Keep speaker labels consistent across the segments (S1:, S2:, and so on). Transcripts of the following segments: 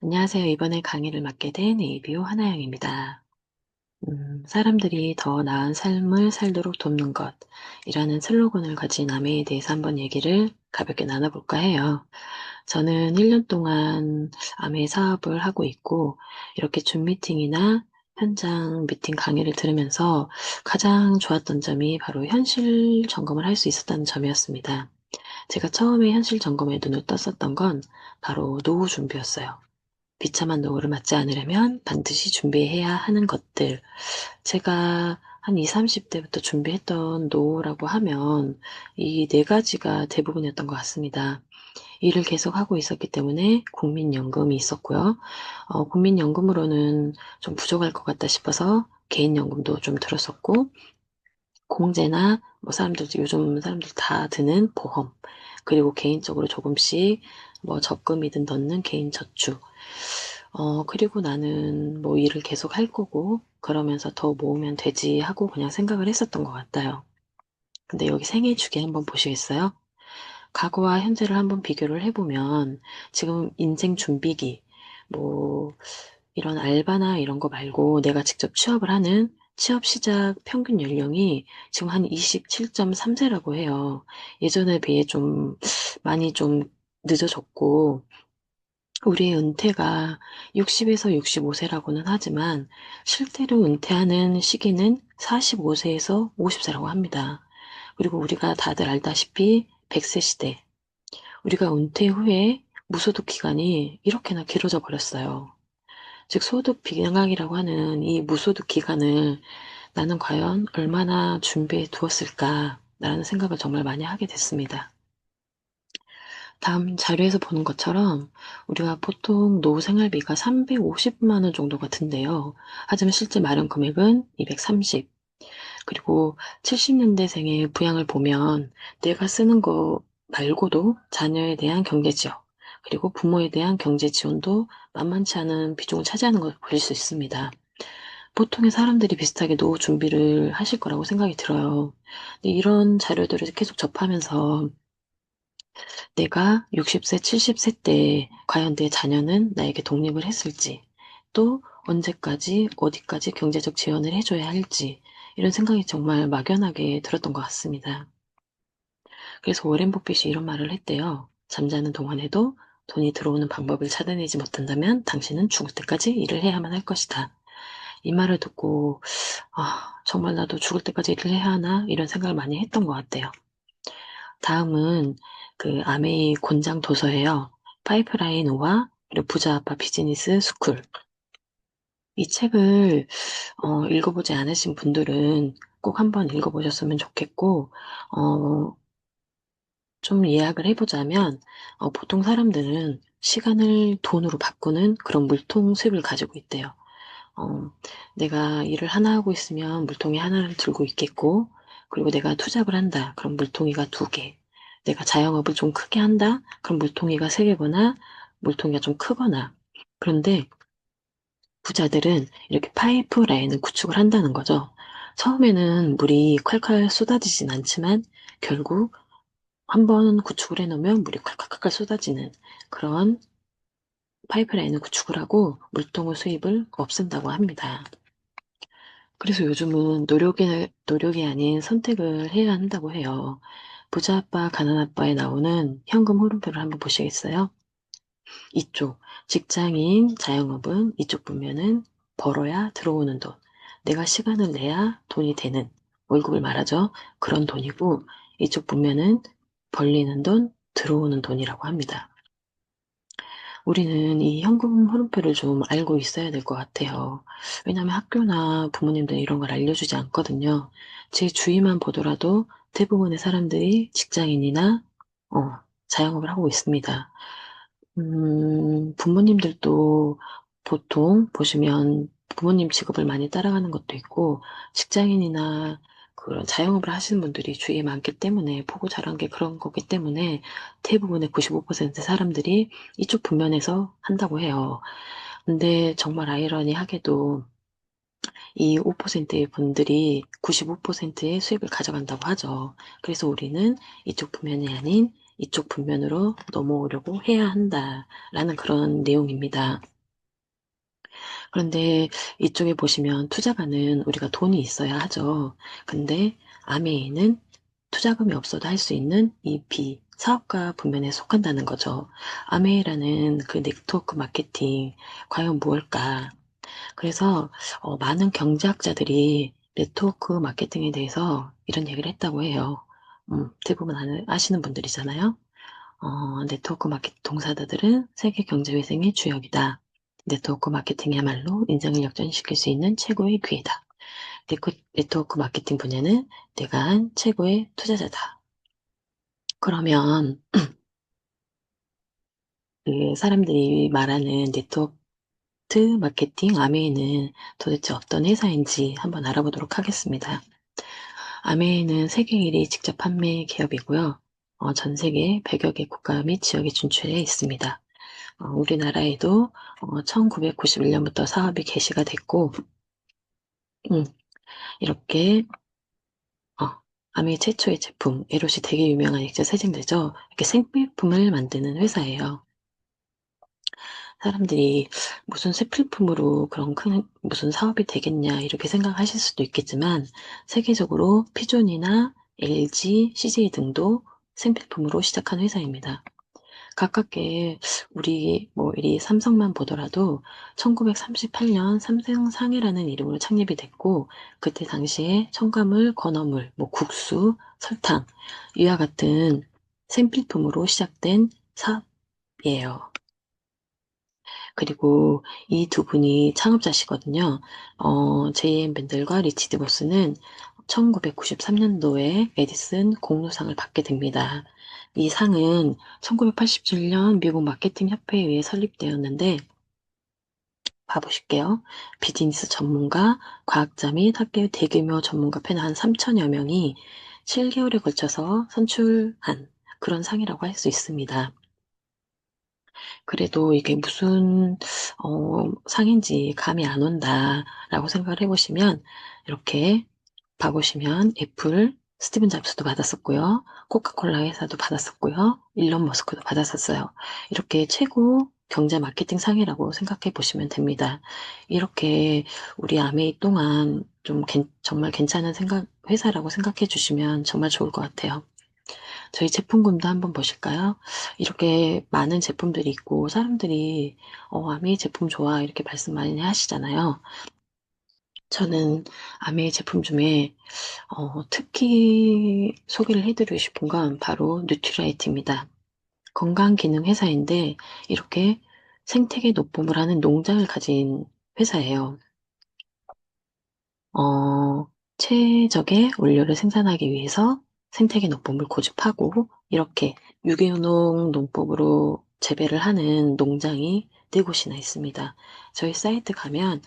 S1: 안녕하세요. 이번에 강의를 맡게 된 ABO 하나영입니다. 사람들이 더 나은 삶을 살도록 돕는 것이라는 슬로건을 가진 아메에 대해서 한번 얘기를 가볍게 나눠볼까 해요. 저는 1년 동안 아메 사업을 하고 있고, 이렇게 줌 미팅이나 현장 미팅 강의를 들으면서 가장 좋았던 점이 바로 현실 점검을 할 수 있었다는 점이었습니다. 제가 처음에 현실 점검에 눈을 떴었던 건 바로 노후 준비였어요. 비참한 노후를 맞지 않으려면 반드시 준비해야 하는 것들. 제가 한 20, 30대부터 준비했던 노후라고 하면 이 네 가지가 대부분이었던 것 같습니다. 일을 계속하고 있었기 때문에 국민연금이 있었고요. 국민연금으로는 좀 부족할 것 같다 싶어서 개인연금도 좀 들었었고, 공제나 뭐 요즘 사람들 다 드는 보험, 그리고 개인적으로 조금씩 뭐 적금이든 넣는 개인 저축. 그리고 나는 뭐 일을 계속 할 거고, 그러면서 더 모으면 되지 하고 그냥 생각을 했었던 것 같아요. 근데 여기 생애 주기 한번 보시겠어요? 과거와 현재를 한번 비교를 해보면, 지금 인생 준비기, 뭐, 이런 알바나 이런 거 말고 내가 직접 취업을 하는 취업 시작 평균 연령이 지금 한 27.3세라고 해요. 예전에 비해 좀 많이 좀 늦어졌고, 우리의 은퇴가 60에서 65세라고는 하지만 실제로 은퇴하는 시기는 45세에서 50세라고 합니다. 그리고 우리가 다들 알다시피 100세 시대, 우리가 은퇴 후에 무소득 기간이 이렇게나 길어져 버렸어요. 즉 소득 비강이라고 하는 이 무소득 기간을 나는 과연 얼마나 준비해 두었을까라는 생각을 정말 많이 하게 됐습니다. 다음 자료에서 보는 것처럼 우리가 보통 노후 생활비가 350만 원 정도가 든대요. 하지만 실제 마련 금액은 230. 그리고 70년대생의 부양을 보면 내가 쓰는 거 말고도 자녀에 대한 경제 지원, 그리고 부모에 대한 경제 지원도 만만치 않은 비중을 차지하는 걸 볼 수 있습니다. 보통의 사람들이 비슷하게 노후 준비를 하실 거라고 생각이 들어요. 근데 이런 자료들을 계속 접하면서 내가 60세, 70세 때 과연 내 자녀는 나에게 독립을 했을지, 또 언제까지, 어디까지 경제적 지원을 해줘야 할지, 이런 생각이 정말 막연하게 들었던 것 같습니다. 그래서 워렌 버핏이 이런 말을 했대요. 잠자는 동안에도 돈이 들어오는 방법을 찾아내지 못한다면 당신은 죽을 때까지 일을 해야만 할 것이다. 이 말을 듣고, 정말 나도 죽을 때까지 일을 해야 하나? 이런 생각을 많이 했던 것 같아요. 다음은 그 아메이 권장 도서예요. 파이프라인 5와 그리고 부자 아빠 비즈니스 스쿨. 이 책을 읽어보지 않으신 분들은 꼭 한번 읽어보셨으면 좋겠고, 어, 좀 예약을 해보자면, 보통 사람들은 시간을 돈으로 바꾸는 그런 물통 습을 가지고 있대요. 어, 내가 일을 하나 하고 있으면 물통이 하나를 들고 있겠고, 그리고 내가 투잡을 한다. 그럼 물통이가 두 개. 내가 자영업을 좀 크게 한다. 그럼 물통이가 세 개거나, 물통이가 좀 크거나. 그런데 부자들은 이렇게 파이프 라인을 구축을 한다는 거죠. 처음에는 물이 콸콸 쏟아지진 않지만, 결국 한번 구축을 해놓으면 물이 콸콸콸 쏟아지는 그런 파이프라인을 구축을 하고 물통의 수입을 없앤다고 합니다. 그래서 요즘은 노력이 아닌 선택을 해야 한다고 해요. 부자 아빠, 가난 아빠에 나오는 현금 흐름표를 한번 보시겠어요? 이쪽, 직장인, 자영업은 이쪽 보면은 벌어야 들어오는 돈. 내가 시간을 내야 돈이 되는, 월급을 말하죠. 그런 돈이고, 이쪽 보면은 벌리는 돈, 들어오는 돈이라고 합니다. 우리는 이 현금 흐름표를 좀 알고 있어야 될 것 같아요. 왜냐하면 학교나 부모님들 이런 걸 알려주지 않거든요. 제 주위만 보더라도 대부분의 사람들이 직장인이나 어, 자영업을 하고 있습니다. 부모님들도 보통 보시면 부모님 직업을 많이 따라가는 것도 있고, 직장인이나 그런 자영업을 하시는 분들이 주위에 많기 때문에, 보고 자란 게 그런 거기 때문에, 대부분의 95% 사람들이 이쪽 분면에서 한다고 해요. 근데 정말 아이러니하게도 이 5%의 분들이 95%의 수입을 가져간다고 하죠. 그래서 우리는 이쪽 분면이 아닌 이쪽 분면으로 넘어오려고 해야 한다라는 그런 내용입니다. 그런데 이쪽에 보시면 투자가는 우리가 돈이 있어야 하죠. 근데 아메이는 투자금이 없어도 할 수 있는 이 비사업가 분면에 속한다는 거죠. 아메이라는 그 네트워크 마케팅 과연 무엇일까? 그래서 많은 경제학자들이 네트워크 마케팅에 대해서 이런 얘기를 했다고 해요. 대부분 아시는 분들이잖아요. 네트워크 마케팅 종사자들은 세계 경제 회생의 주역이다. 네트워크 마케팅이야말로 인생을 역전시킬 수 있는 최고의 기회다. 네트워크 마케팅 분야는 내가 한 최고의 투자자다. 그러면 그 사람들이 말하는 네트워크 마케팅 아메이는 도대체 어떤 회사인지 한번 알아보도록 하겠습니다. 아메이는 세계 1위 직접 판매 기업이고요. 전 세계 100여 개 국가 및 지역에 진출해 있습니다. 우리나라에도 1991년부터 사업이 개시가 됐고, 음, 이렇게 어, 아메이 최초의 제품, 에롯이 되게 유명한 액자 세정제죠. 이렇게 생필품을 만드는 회사예요. 사람들이 무슨 생필품으로 그런 큰 무슨 사업이 되겠냐 이렇게 생각하실 수도 있겠지만 세계적으로 피존이나 LG, CJ 등도 생필품으로 시작한 회사입니다. 가깝게 우리 뭐 이 삼성만 보더라도 1938년 삼성상해라는 이름으로 창립이 됐고 그때 당시에 첨가물, 건어물, 뭐 국수, 설탕 이와 같은 생필품으로 시작된 사업이에요. 그리고 이 두 분이 창업자시거든요. JM 밴델과 리치 디보스는 1993년도에 에디슨 공로상을 받게 됩니다. 이 상은 1987년 미국 마케팅 협회에 의해 설립되었는데 봐보실게요. 비즈니스 전문가, 과학자 및 학계의 대규모 전문가 패널 한 3천여 명이 7개월에 걸쳐서 선출한 그런 상이라고 할 수 있습니다. 그래도 이게 무슨 상인지 감이 안 온다라고 생각을 해보시면 이렇게 봐보시면 애플 스티븐 잡스도 받았었고요. 코카콜라 회사도 받았었고요. 일론 머스크도 받았었어요. 이렇게 최고 경제 마케팅 상이라고 생각해 보시면 됩니다. 이렇게 우리 아메이 동안 좀 정말 괜찮은 회사라고 생각해 주시면 정말 좋을 것 같아요. 저희 제품군도 한번 보실까요? 이렇게 많은 제품들이 있고 사람들이 아메이 제품 좋아 이렇게 말씀 많이 하시잖아요. 저는 아메이 제품 중에 특히 소개를 해드리고 싶은 건 바로 뉴트리라이트입니다. 건강기능 회사인데 이렇게 생태계 높음을 하는 농장을 가진 회사예요. 어, 최적의 원료를 생산하기 위해서 생태계 높음을 고집하고 이렇게 유기농 농법으로 재배를 하는 농장이 네 곳이나 있습니다. 저희 사이트 가면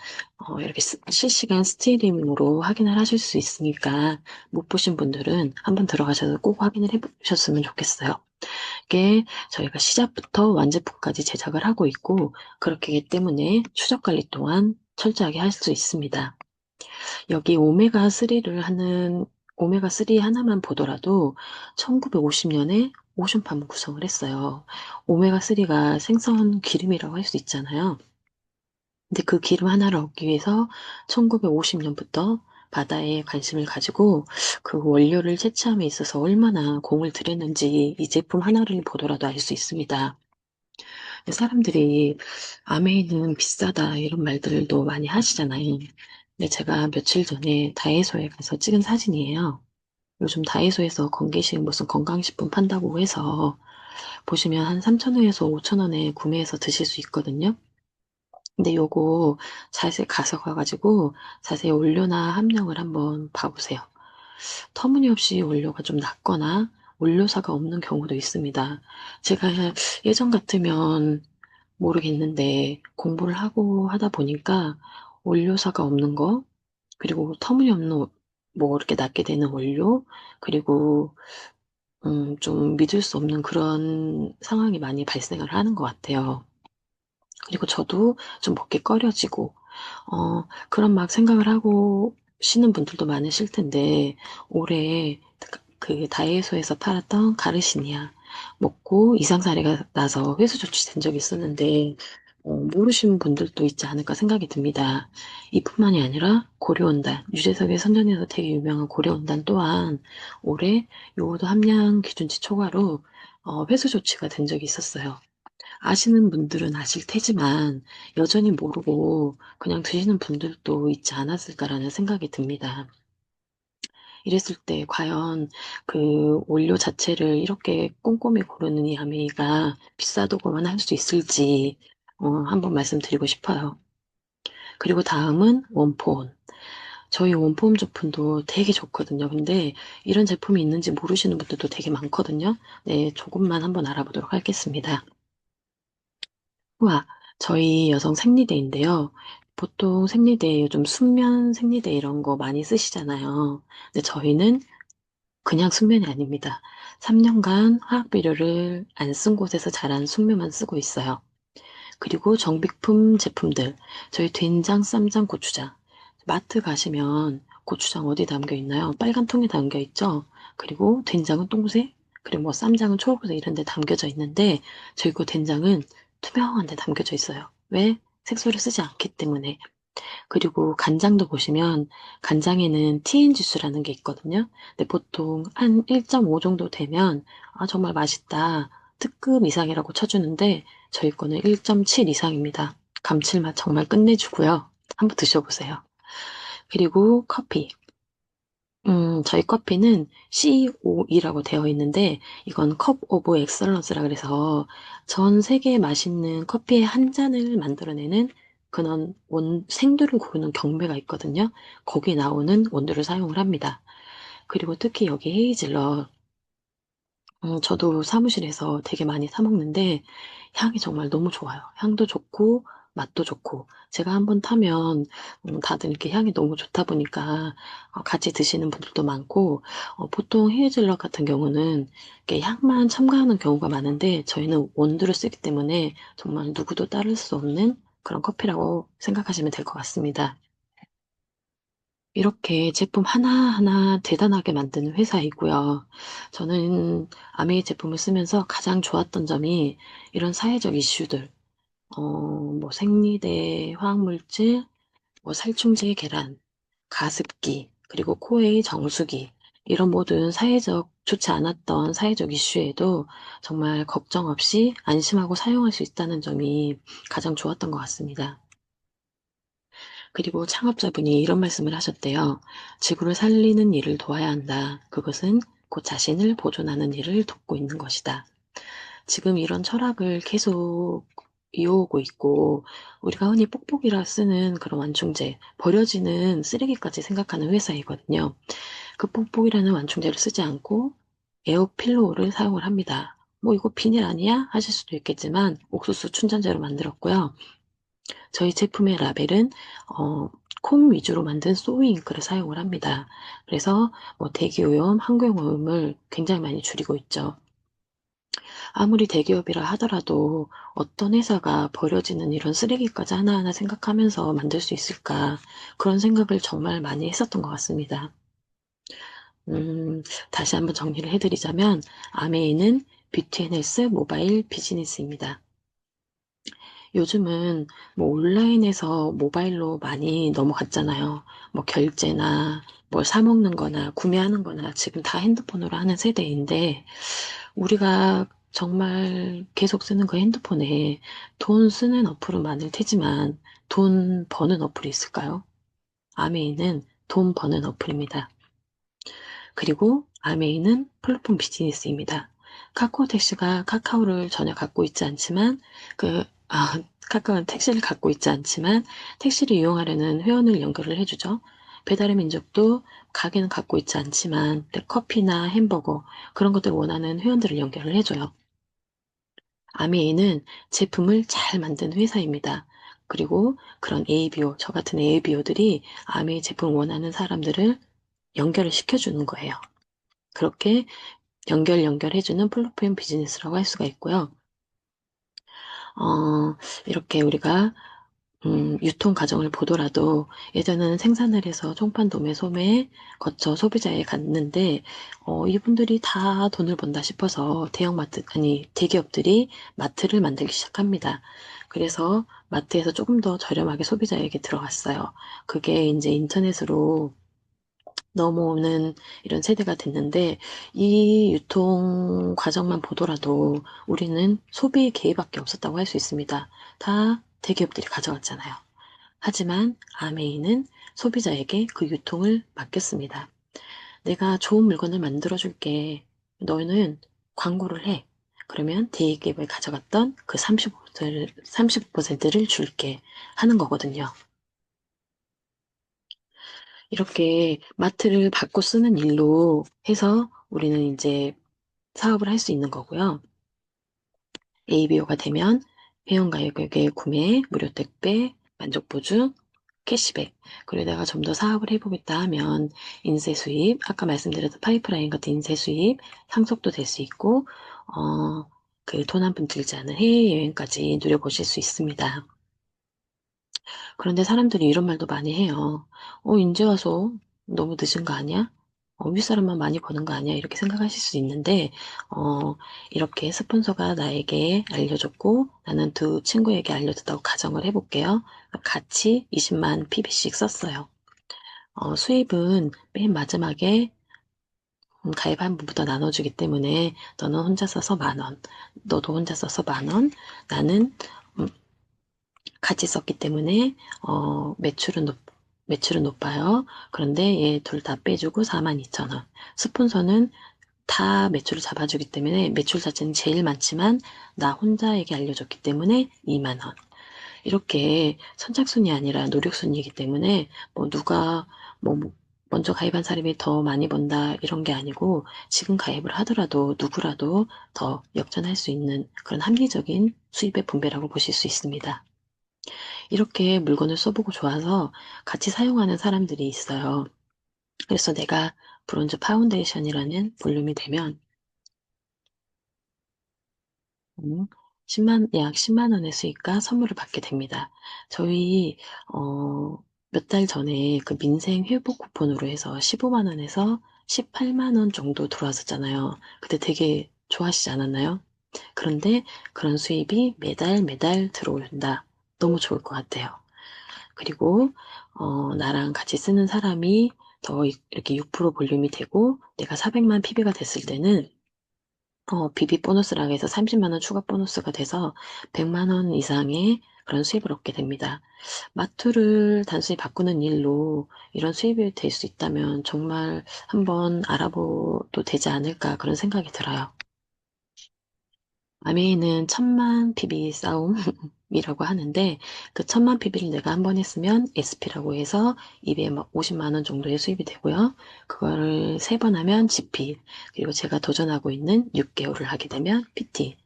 S1: 이렇게 실시간 스트리밍으로 확인을 하실 수 있으니까 못 보신 분들은 한번 들어가셔서 꼭 확인을 해보셨으면 좋겠어요. 이게 저희가 시작부터 완제품까지 제작을 하고 있고 그렇기 때문에 추적 관리 또한 철저하게 할 수 있습니다. 여기 오메가3 하나만 보더라도 1950년에 오션팜을 구성을 했어요. 오메가3가 생선 기름이라고 할 수 있잖아요. 근데 그 기름 하나를 얻기 위해서 1950년부터 바다에 관심을 가지고 그 원료를 채취함에 있어서 얼마나 공을 들였는지 이 제품 하나를 보더라도 알 수 있습니다. 사람들이 아메이는 비싸다 이런 말들도 많이 하시잖아요. 근데 제가 며칠 전에 다이소에 가서 찍은 사진이에요. 요즘 다이소에서 건기식 무슨 건강식품 판다고 해서 보시면 한 3,000원에서 5,000원에 구매해서 드실 수 있거든요. 근데 요거 자세히 가져가가지고 자세히 원료나 함량을 한번 봐보세요. 터무니없이 원료가 좀 낮거나 원료사가 없는 경우도 있습니다. 제가 예전 같으면 모르겠는데 공부를 하고 하다 보니까 원료사가 없는 거, 그리고 터무니없는 뭐 이렇게 낮게 되는 원료, 그리고 좀 믿을 수 없는 그런 상황이 많이 발생을 하는 것 같아요. 그리고 저도 좀 먹기 꺼려지고, 그런 막 생각을 하고 쉬는 분들도 많으실 텐데, 올해 그 다이소에서 팔았던 가르시니아, 먹고 이상 사례가 나서 회수 조치된 적이 있었는데 모르시는 분들도 있지 않을까 생각이 듭니다. 이뿐만이 아니라 고려온단, 유재석의 선전에서 되게 유명한 고려온단 또한 올해 요오도 함량 기준치 초과로 회수 조치가 된 적이 있었어요. 아시는 분들은 아실 테지만 여전히 모르고 그냥 드시는 분들도 있지 않았을까라는 생각이 듭니다. 이랬을 때 과연 그 원료 자체를 이렇게 꼼꼼히 고르는 이 아메이가 비싸다고만 할 수 있을지 한번 말씀드리고 싶어요. 그리고 다음은 원포온. 저희 원포온 제품도 되게 좋거든요. 근데 이런 제품이 있는지 모르시는 분들도 되게 많거든요. 네, 조금만 한번 알아보도록 하겠습니다. 우와, 저희 여성 생리대인데요. 보통 생리대 요즘 순면 생리대 이런 거 많이 쓰시잖아요. 근데 저희는 그냥 순면이 아닙니다. 3년간 화학 비료를 안 쓴 곳에서 자란 순면만 쓰고 있어요. 그리고 정비품 제품들, 저희 된장, 쌈장, 고추장. 마트 가시면 고추장 어디 담겨 있나요? 빨간 통에 담겨 있죠? 그리고 된장은 동색, 그리고 뭐 쌈장은 초록색 이런 데 담겨져 있는데, 저희 거 된장은 투명한 데 담겨져 있어요. 왜? 색소를 쓰지 않기 때문에. 그리고 간장도 보시면 간장에는 TN 지수라는 게 있거든요. 근데 보통 한 1.5 정도 되면 아, 정말 맛있다. 특급 이상이라고 쳐주는데 저희 거는 1.7 이상입니다. 감칠맛 정말 끝내주고요. 한번 드셔보세요. 그리고 커피. 저희 커피는 COE라고 되어 있는데 이건 컵 오브 엑설런스라 그래서 전 세계에 맛있는 커피의 한 잔을 만들어내는 그런 생두를 고르는 경매가 있거든요. 거기 나오는 원두를 사용을 합니다. 그리고 특히 여기 헤이즐넛 저도 사무실에서 되게 많이 사 먹는데 향이 정말 너무 좋아요. 향도 좋고 맛도 좋고 제가 한번 타면 다들 이렇게 향이 너무 좋다 보니까 같이 드시는 분들도 많고 보통 헤이즐넛 같은 경우는 이렇게 향만 첨가하는 경우가 많은데 저희는 원두를 쓰기 때문에 정말 누구도 따를 수 없는 그런 커피라고 생각하시면 될 것 같습니다. 이렇게 제품 하나하나 대단하게 만드는 회사이고요. 저는 아메이 제품을 쓰면서 가장 좋았던 점이 이런 사회적 이슈들, 뭐 생리대, 화학물질, 뭐 살충제 계란, 가습기, 그리고 코웨이 정수기, 이런 모든 사회적, 좋지 않았던 사회적 이슈에도 정말 걱정 없이 안심하고 사용할 수 있다는 점이 가장 좋았던 것 같습니다. 그리고 창업자분이 이런 말씀을 하셨대요. 지구를 살리는 일을 도와야 한다. 그것은 곧 자신을 보존하는 일을 돕고 있는 것이다. 지금 이런 철학을 계속 이어오고 있고, 우리가 흔히 뽁뽁이라 쓰는 그런 완충제, 버려지는 쓰레기까지 생각하는 회사이거든요. 그 뽁뽁이라는 완충제를 쓰지 않고 에어필로우를 사용을 합니다. 뭐 이거 비닐 아니야? 하실 수도 있겠지만 옥수수 춘전제로 만들었고요. 저희 제품의 라벨은 어, 콩 위주로 만든 소위 잉크를 사용을 합니다. 그래서 뭐 대기오염, 환경오염을 굉장히 많이 줄이고 있죠. 아무리 대기업이라 하더라도 어떤 회사가 버려지는 이런 쓰레기까지 하나하나 생각하면서 만들 수 있을까 그런 생각을 정말 많이 했었던 것 같습니다. 음, 다시 한번 정리를 해드리자면 아메이는 뷰티 앤 헬스 모바일 비즈니스입니다. 요즘은 뭐 온라인에서 모바일로 많이 넘어갔잖아요. 뭐 결제나 뭘 사 먹는 거나 구매하는 거나 지금 다 핸드폰으로 하는 세대인데 우리가 정말 계속 쓰는 그 핸드폰에 돈 쓰는 어플은 많을 테지만 돈 버는 어플이 있을까요? 아메이는 돈 버는 어플입니다. 그리고 아메이는 플랫폼 비즈니스입니다. 카카오 택시가 카카오를 전혀 갖고 있지 않지만 카카오는 택시를 갖고 있지 않지만 택시를 이용하려는 회원을 연결을 해주죠. 배달의 민족도 가게는 갖고 있지 않지만 커피나 햄버거 그런 것들을 원하는 회원들을 연결을 해줘요. 아메이는 제품을 잘 만든 회사입니다. 그리고 그런 ABO, 저 같은 ABO들이 아메이 제품을 원하는 사람들을 연결을 시켜주는 거예요. 그렇게 연결해주는 플랫폼 비즈니스라고 할 수가 있고요. 어, 이렇게 우리가 유통 과정을 보더라도 예전에는 생산을 해서 총판, 도매, 소매 거쳐 소비자에 갔는데 이분들이 다 돈을 번다 싶어서 대형마트 아니 대기업들이 마트를 만들기 시작합니다. 그래서 마트에서 조금 더 저렴하게 소비자에게 들어갔어요. 그게 이제 인터넷으로 넘어오는 이런 세대가 됐는데 이 유통 과정만 보더라도 우리는 소비 계획밖에 없었다고 할 수 있습니다. 다 대기업들이 가져갔잖아요. 하지만 아메이는 소비자에게 그 유통을 맡겼습니다. 내가 좋은 물건을 만들어 줄게. 너는 광고를 해. 그러면 대기업을 가져갔던 그 30%를 줄게 하는 거거든요. 이렇게 마트를 바꿔 쓰는 일로 해서 우리는 이제 사업을 할 수 있는 거고요. ABO가 되면 회원 가격의 구매, 무료 택배, 만족 보증, 캐시백. 그리고 내가 좀 더 사업을 해보겠다 하면 인쇄 수입, 아까 말씀드렸던 파이프라인 같은 인쇄 수입, 상속도 될 수 있고, 그 돈 한 푼 들지 않은 해외여행까지 누려보실 수 있습니다. 그런데 사람들이 이런 말도 많이 해요. 인제 와서 너무 늦은 거 아니야? 윗사람만 많이 버는 거 아니야? 이렇게 생각하실 수 있는데, 이렇게 스폰서가 나에게 알려줬고, 나는 두 친구에게 알려줬다고 가정을 해볼게요. 같이 20만 PB씩 썼어요. 수입은 맨 마지막에 가입한 분부터 나눠주기 때문에 너는 혼자 써서 10,000원, 너도 혼자 써서 10,000원, 나는 음, 같이 썼기 때문에 매출은 높아요. 그런데 얘 둘 다 빼주고 42,000원. 스폰서는 다 매출을 잡아주기 때문에 매출 자체는 제일 많지만 나 혼자에게 알려줬기 때문에 2만 원. 이렇게 선착순이 아니라 노력순이기 때문에 뭐 누가 뭐 먼저 가입한 사람이 더 많이 번다 이런 게 아니고 지금 가입을 하더라도 누구라도 더 역전할 수 있는 그런 합리적인 수입의 분배라고 보실 수 있습니다. 이렇게 물건을 써보고 좋아서 같이 사용하는 사람들이 있어요. 그래서 내가 브론즈 파운데이션이라는 볼륨이 되면 음, 약 10만 원의 수익과 선물을 받게 됩니다. 저희 몇 달 전에 그 민생 회복 쿠폰으로 해서 15만 원에서 18만 원 정도 들어왔었잖아요. 그때 되게 좋아하시지 않았나요? 그런데 그런 수입이 매달 매달 들어온다. 너무 좋을 것 같아요. 그리고 나랑 같이 쓰는 사람이 더 이렇게 6% 볼륨이 되고 내가 400만 PB가 됐을 때는 비비 보너스라고 해서 30만 원 추가 보너스가 돼서 100만 원 이상의 그런 수입을 얻게 됩니다. 마트를 단순히 바꾸는 일로 이런 수입이 될 수 있다면 정말 한번 알아봐도 되지 않을까 그런 생각이 들어요. 아메이는 1000만 PB 싸움이라고 하는데 그 1000만 PB를 내가 한 번 했으면 SP라고 해서 250만 원 정도의 수입이 되고요. 그거를 3번 하면 GP 그리고 제가 도전하고 있는 6개월을 하게 되면 PT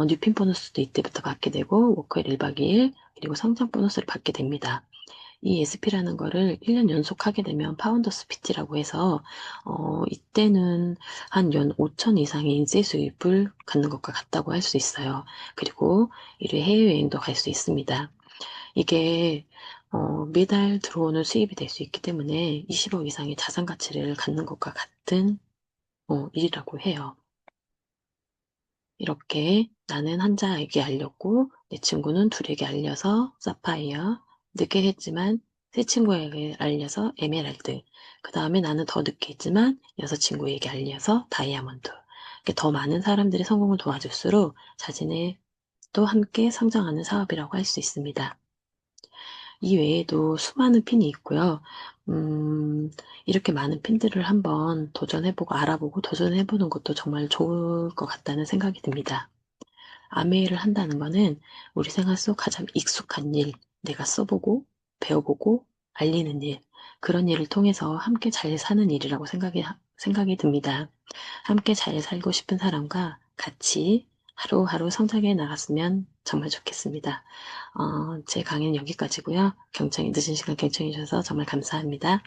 S1: 뉴핀 보너스도 이때부터 받게 되고 워크웰 1박 2일 그리고 성장 보너스를 받게 됩니다. 이 SP라는 거를 1년 연속 하게 되면 파운더스 PT라고 해서 이때는 한 연 5천 이상의 인세 수입을 갖는 것과 같다고 할 수 있어요. 그리고 1회 해외여행도 갈 수 있습니다. 이게 매달 들어오는 수입이 될 수 있기 때문에 20억 이상의 자산 가치를 갖는 것과 같은 일이라고 해요. 이렇게 나는 한자에게 알렸고 내 친구는 둘에게 알려서 사파이어, 늦게 했지만 세 친구에게 알려서 에메랄드, 그 다음에 나는 더 늦게 했지만 여섯 친구에게 알려서 다이아몬드. 이렇게 더 많은 사람들의 성공을 도와줄수록 자신의 또 함께 성장하는 사업이라고 할 수 있습니다. 이 외에도 수많은 핀이 있고요. 이렇게 많은 핀들을 한번 도전해보고 알아보고 도전해보는 것도 정말 좋을 것 같다는 생각이 듭니다. 아메이를 한다는 거는 우리 생활 속 가장 익숙한 일, 내가 써보고, 배워보고, 알리는 일, 그런 일을 통해서 함께 잘 사는 일이라고 생각이 듭니다. 함께 잘 살고 싶은 사람과 같이 하루하루 성장해 나갔으면 정말 좋겠습니다. 제 강의는 여기까지고요. 늦은 시간 경청해 주셔서 정말 감사합니다.